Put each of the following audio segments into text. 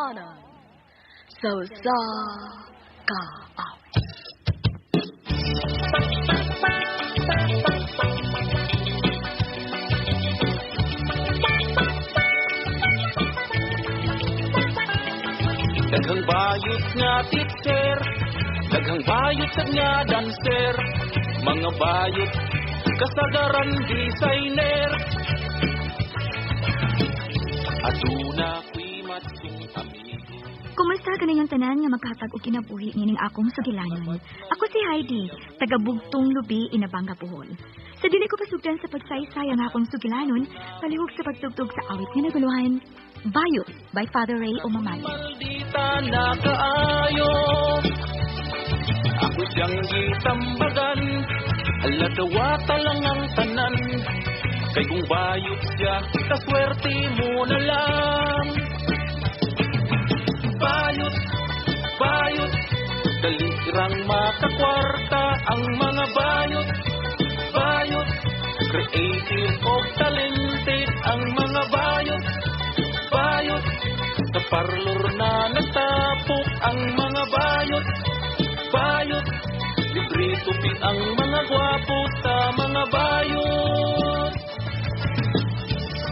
Mana. So sa kaawit. Daghang bayot nga teacher, daghang bayot sa nga dancer, mga bayot kasagaran designer. Aduna ko'y matsong amigo. Kumusta ka niyang tanan nga maghatag og kinabuhi nining akong sugilanon? Ako si Heidi, taga Bugtong Lubi, Inabanga, Bohol. Sa dili ko pasugdan sa pagsaysay ang akong sugilanon, palihog sa pagtugtog sa awit nga naguluhan, Bayot by Father Ray Umamay. Maldita na kaayo, ako siyang gitambagan, aladawata lang ang tanan, kay kung bayot siya, kaswerte mo na lang. Bayot, bayot, dalirang makakwarta ang mga bayot. Bayot, creative o talented ang mga bayot. Bayot, sa parlor na natapok ang mga bayot. Bayot, libre tupi ang mga gwapo sa mga bayot.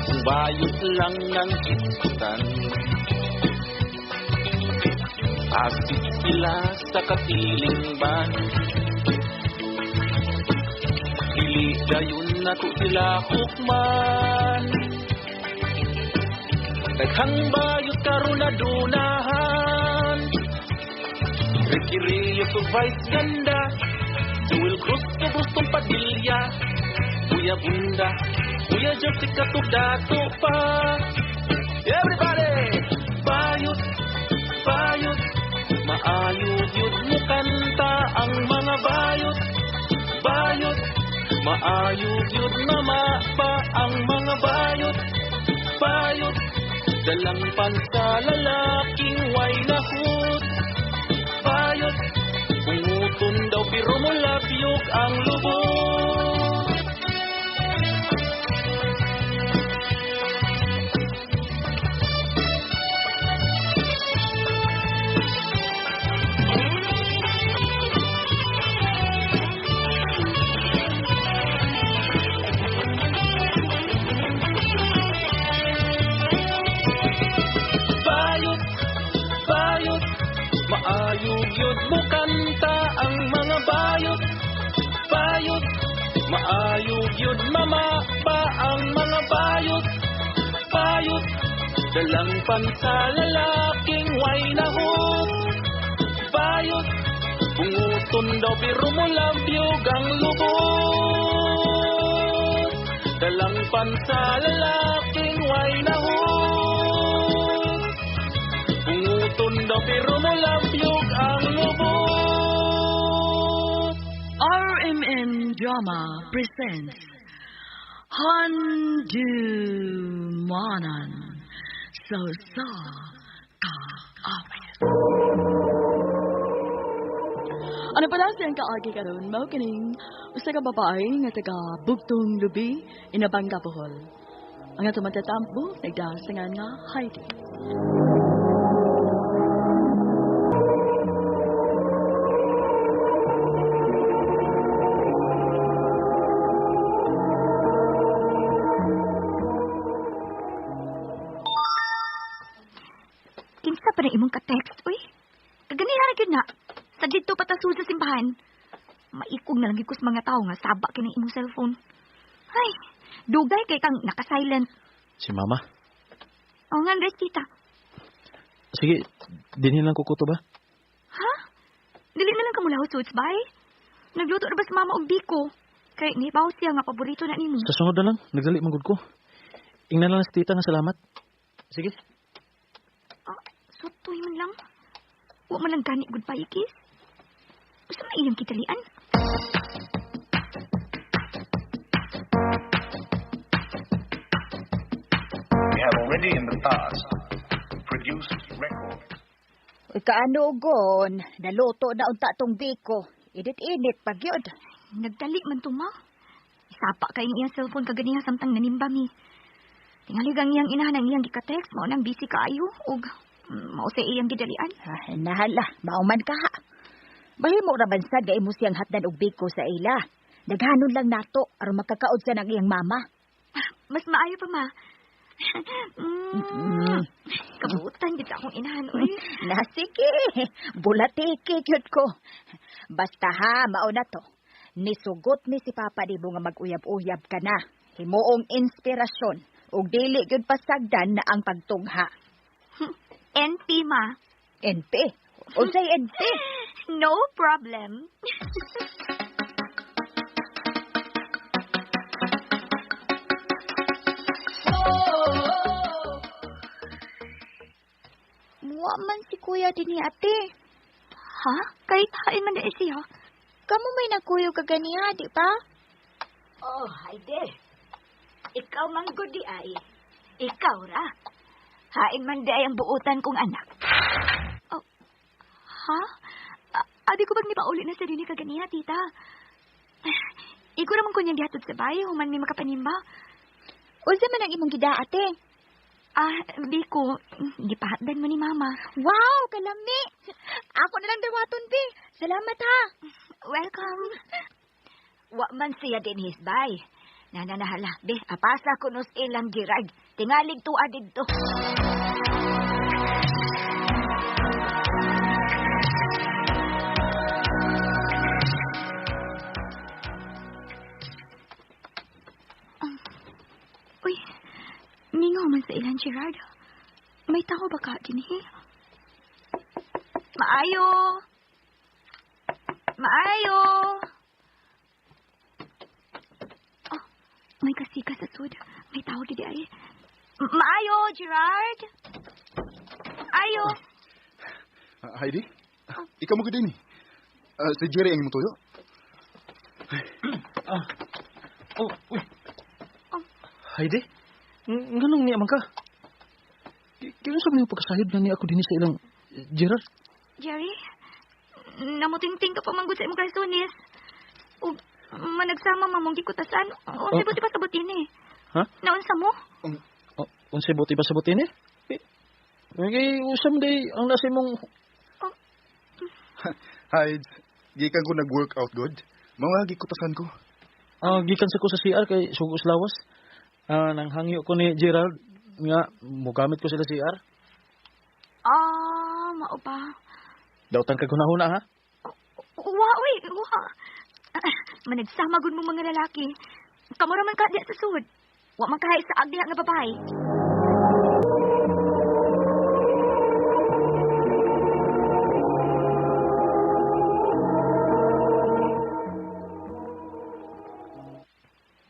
Kung bayot lang ng isutan, asik sila sa katiling ban. Dili dayon na to sila hukman. Daghang bayot karon na dunahan. Ricky Reyes o Vice Ganda, Joel Cruz o Gustong Padilla, Kuya Bunda, Kuya Jessica Tudato pa. Everybody! Bayot, bayot, maayod yun mo kanta ang mga bayot. Bayot, maayod yun mama pa ang mga bayot. Bayot, dalang pansa lalaking way nahut. Bayot, pungutun daw pero mo lapyog ang lubot. Maayog yun mo kanta ang mga bayot. Bayot, maayog yun mama pa ang mga bayot. Bayot, dalang pansa lalaking way nahot. Bayot, bunguton daw pero mo labyog ang lubot. Dalang pansa lalaking way nahot. Bunguton daw pero mo labyog ang lubot. RMN Drama presents Handumanan So Sa Kaawit. Ano pala siyang kaagi karon mao kining usa ka babae nga taga Bugtong Lubi, Inabanga, Bohol. Ang atong matatampo nagdasangan nga Heidi. Kinsa pa na imong ka-text, uy? Kaganihan gyud na. Sa dito patasud sa simbahan. Maikog na lang gyud ko sa mga tao nga saba kini imong cellphone. Ay, dugay kay kang naka-silent. Si Mama? O nga, Andres, tita. Sige, dinhin lang kukuto ba? Ha? Dili na lang ka mula suits, bay? Nagluto na ba sa mama og biko? Kay nibaw siya nga paborito na nimo. Sa sunod na lang, nagdali manggod ko. Ingnan lang sa tita nga salamat. Sige. Sutoy man lang. Huwag man lang gani good paikis. Gusto na iyang kitalian. We have already in the past produced records. Kaano gon, naluto na unta tong biko. Init-init pagyod. Nagdali man tuma. Isapa kay iyang cellphone kaganiha samtang nanimba mi. Tingali gang iyang inahan ang iyang gika-text mo nang busy kaayo og Mao sa iyang gidalian. Nahala, mauman ka ha. Bahimo ra bansad nga imo siyang hatdan og biko sa ila. Daghanon lang nato aron makakaod sa nang iyang mama. Mas maayo pa, ma. Kabutan kita akong inahan, oy. Nasiki, bulatiki cute ko. Basta ha, mao na to. Nisugot ni si Papa di mo nga mag-uyab-uyab ka na. Himuong inspirasyon ug dili gyud pasagdan na ang pagtungha. NP, ma. NP? Unsay NP? No problem. Muwa man si kuya din ni ate. Ha? Kahit hain man na siya. Kamu may nakuyo ka ganiha, di ba? Oh, Heidi. Ikaw man gud di ay. Ikaw ra. Hain man di ay ang buutan kong anak. Oh. Ha? Abi ko bang ni pauli na sa dini ka ganiha, tita? Iko naman ko niyang dihatod sa bahay, human may makapanimba. Unsa man ang imong gida, ate? Biko, gipahatdan mo ni mama. Wow, kalami. Ako na lang dawaton, Bi. Salamat ha. Welcome. Wa man siya din hisbay. Nananahala, be, apasa ko nos ilang girag. Tingalig tuwa dito. Uy, ningaw man sa ilang Gerard. May tao ba ka din eh? Maayo! Maayo! Oh, may kasika sa sud. May tao di ay. Maayo, Gerard! Ayo! Heidi? Ikaw mo ka din eh. Si Jerry ang imong tuyo? Uy. Heidi? Ganong niya man ka? Kaya sa mga pagkasayod na niya ako din sa ilang Gerard? Jerry? Namuting-ting ka pa manggod sa imong kalsones. O, managsama mamong gikutasan. O, sibuti pa sabutin eh. Ha? Naunsa mo? Unsay buti pa sabutin eh? Okay, usam day ang nasa mong... Heidi, gikan ko nag-workout good. Mga gikutasan ko. Gikan sa ko sa CR kay Sugos Lawas. Nang hangyo ko ni Gerald nga mugamit ko sila CR. Mao pa. Dautan ka gunahuna ha? Uy, wa. Managsama gud mo mga lalaki. Kamo ra man ka diya sa sud. Wa man kahay sa agdiha nga babae.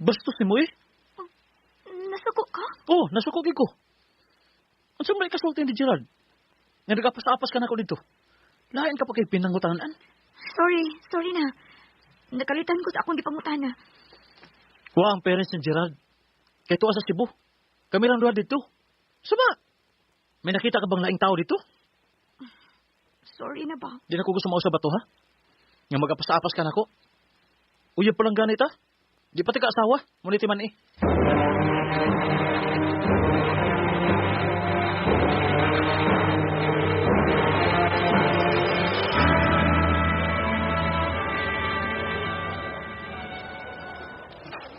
Bastos ni mo eh. Nasuko ka? Oh, nasuko ko. Unsa may kasulti ni Gerald? Nga nagapas-apas ka na ko dito. Lain ka pa kay pinangutanan. Sorry na. Nakalitan ko sa akong gipangutana. Wa ang parents ni Gerald. Kay tuwa sa Cebu. Kami lang duha dito. Sama. May nakita ka bang laing tao dito? Sorry na ba? Di na ko gusto mausap ba to, ha? Nga magapas-apas ka na ko. Uyab pa lang ganit, ha? Di pati ka asawa. Muniti man eh.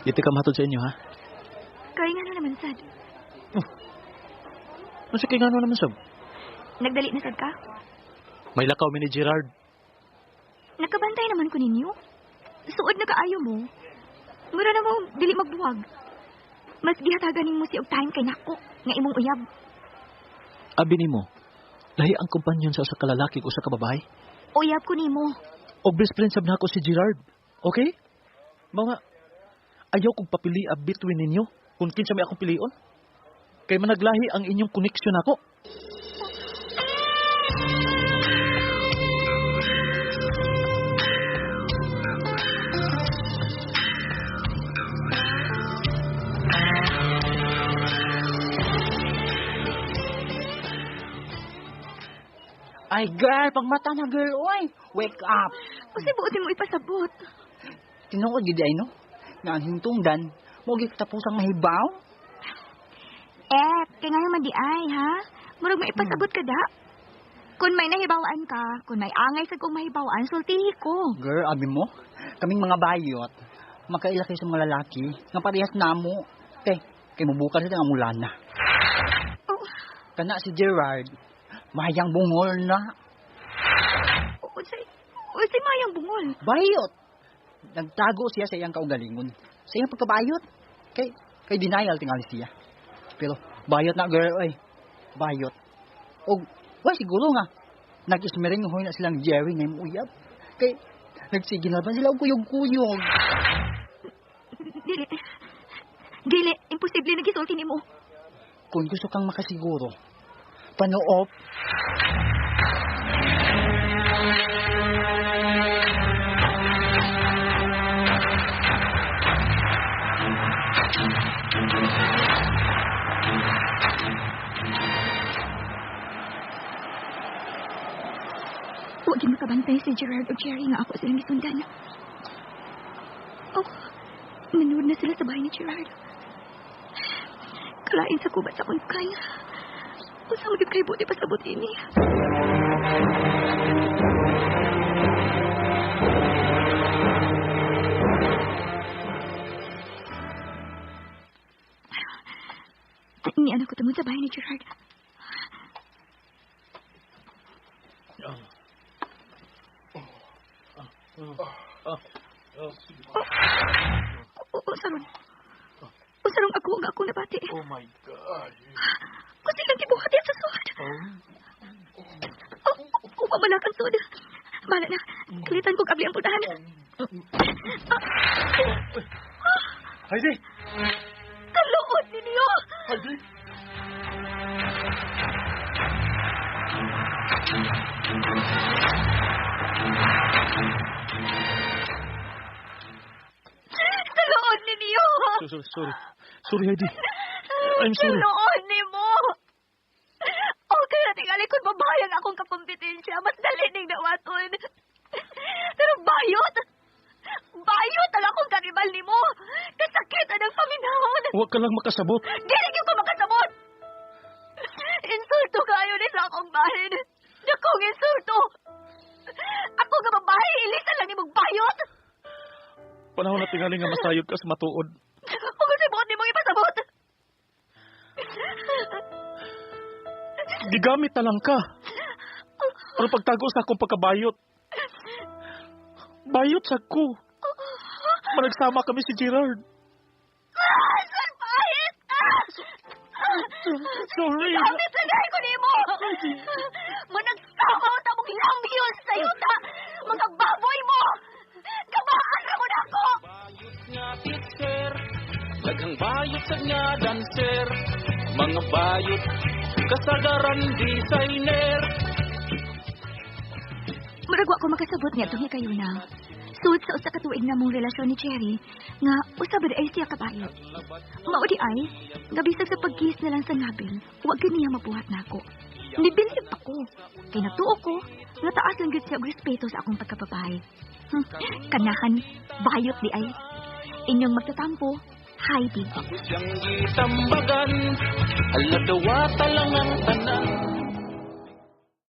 Iti ka matod sa inyo, ha? Kaya nga na naman, sad. Nasa kay gano'n naman, Sab? Nagdali na sad ka? May lakaw mi ni Gerard. Nakabantay naman ko ninyo. Suod na kaayo mo. Mura na mo, dili magbuwag. Mas gihatagan mo si og time kay nako, nga imong uyab. Abi ni mo, lahi ang kumpanyon sa usa ka lalaki o sa kababae. Uyab ko nimo. Og best friend sab nako si Gerard. Okay? Mga, ayaw kong papili between ninyo kung kinsa may akong pilion. Kay managlahi ang inyong koneksyon ako. Ay, girl, pagmata na, girl, oy. Wake up. Kasi buotin mo ipasabot. Tinuod, gid ay, no? Nga ang hintungdan, mo gikatapusang mahibaw. Kaya ngayon man di ay, ha? Murag maipasabot ka da. Kung may nahibawaan ka, kung may angay sa kong mahibawaan, sultihi ko. Girl, abi mo, kaming mga bayot, makailaki sa mga lalaki, nga parehas namo. Kay mabukan sila nga mula na. Oh, Kana si Gerard, mayang bungol na. Unsay mayang bungol. Bayot! Nagtago siya sa iyang kaugalingon. Sa iyang pagkabayot. Kay denial tingali siya. Pero bayot na girl, ay. Bayot. O, siguro nga, nag-ismering hoy na silang Jerry ngayong uyab. Kay, nagsigil na ba sila og kuyog-kuyog. Dili, imposible nagisulti ni mo. Kung gusto kang makasiguro, panuop. Huwag yung makabantay si Gerard o Jerry nga ako silang isundan. Oh, nanood na sila sa bahay ni Gerard. Kalain sa kubat sa akong kanya. Usa magiging kayo buti pasabot ini. Ni anak ko tungod sa bahay ni Gerard. Sarong ako nabati. Oh my God. Kasi lang gibuhat yan sa sod. Pamalakan sod. Bala na, kalitan ko kabli ang putahan. Heidi! Kaluod ninyo! Heidi! Kaluod ninyo! Sorry, Heidi. I'm sorry. Kaluod ni mo! Okay na tingali kung babayag akong kakompetensya. Mas dali ning dawaton. Pero bayot! Bayot ang akong karibal ni mo! Kasakit ang paminahon! Huwag ka lang makasabot. Dili ko makasabot! Insulto kayo ni sa akong bahin. Dakong insulto! Ako nga babae, ilisa lang ni mong bayot! Panahon na tingali nga masayod ka sa matuod. Kung kasi buot ni mong ipasabot! Gigamit na lang ka. Pero pagtago sa akong pagkabayot. Bayot sa ko. Managsama kami si Gerard. Salpahit! Sorry. Gamit na dahil ko ni mo! Managsama ta mong lamyon sa yuta! Mga baboy mo! Kabaan na mo na ako! Bayot nga teacher, daghang bayot sa nga dancer, mga bayot kasagaran designer. Maragwa ko makasabot niya itong kayo na. Suot sa usa ka tuig na mong relasyon ni Cherry, nga usabad ay siya kabayo. Maudi ay, gabisag sa pagkis na lang sa nabil, huwag niya mabuhat na ako. Nibilib ako. Kay natuo ko, nga taas lang gid siya og respeto sa akong pagkababae. Kanahan, bayot di ay. Inyong magtatampo, Heidi. Ako siyang itambagan, aladawata lang ang tanan.